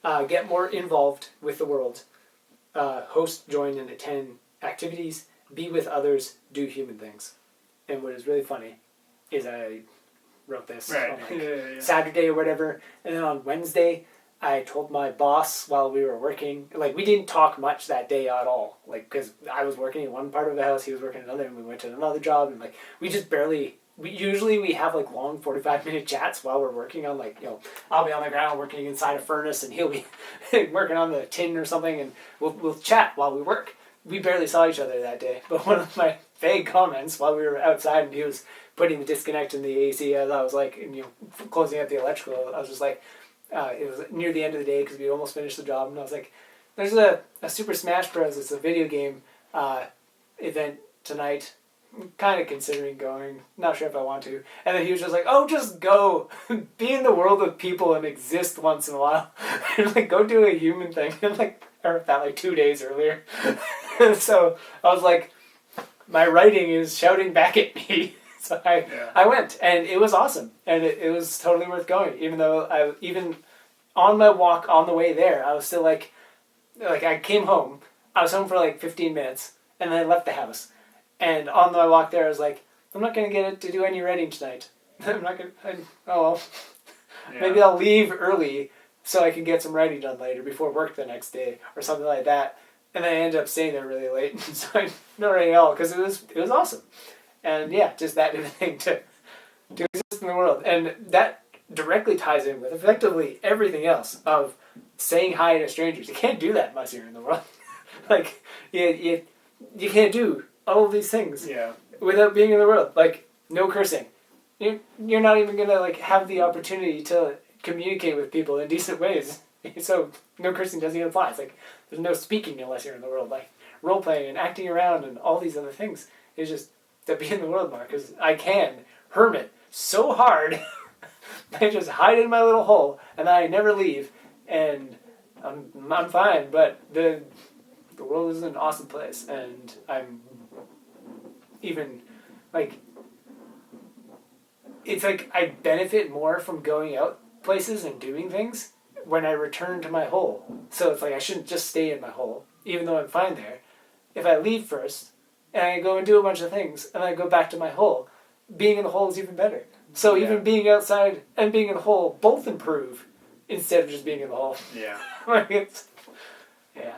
get more involved with the world, host, join, and attend activities, be with others, do human things. And what is really funny is I wrote this on Saturday or whatever, and then on Wednesday I told my boss while we were working, like we didn't talk much that day at all, like because I was working in one part of the house, he was working in another, and we went to another job, and like we just barely. We have like long 45-minute chats while we're working on like, I'll be on the ground working inside a furnace and he'll be working on the tin or something, and we'll chat while we work. We barely saw each other that day, but one of my vague comments while we were outside and he was putting the disconnect in the AC as I was like, and, closing out the electrical, I was just like, it was near the end of the day because we almost finished the job, and I was like, there's a Super Smash Bros. It's a video game event tonight. I'm kind of considering going. Not sure if I want to. And then he was just like, oh, just go. Be in the world with people and exist once in a while. And like, go do a human thing. And like, I wrote that like 2 days earlier. So I was like, my writing is shouting back at me. So I went. And it was awesome. And it was totally worth going. Even though even on my walk on the way there, I was still like I came home. I was home for like 15 minutes. And then I left the house. And on my walk there, I was like, I'm not going to get to do any writing tonight. I'm not going to, oh well. Yeah. Maybe I'll leave early so I can get some writing done later before work the next day or something like that. And then I ended up staying there really late. So I didn't write at all because it was awesome. And yeah, just that thing to exist in the world. And that directly ties in with effectively everything else of saying hi to strangers. You can't do that much here in the world. Like, you can't do all of these things without being in the world. Like, no cursing. You're not even gonna like have the opportunity to communicate with people in decent ways. So no cursing doesn't even apply. It's like there's no speaking unless you're in the world. Like role playing and acting around and all these other things. It's just to be in the world more, because I can hermit so hard. I just hide in my little hole and I never leave, and I'm fine. But the world is an awesome place, and I'm even like, it's like I benefit more from going out places and doing things when I return to my hole. So it's like I shouldn't just stay in my hole, even though I'm fine there. If I leave first and I go and do a bunch of things and I go back to my hole, being in the hole is even better. So even being outside and being in the hole both improve instead of just being in the hole. Yeah. Like yeah.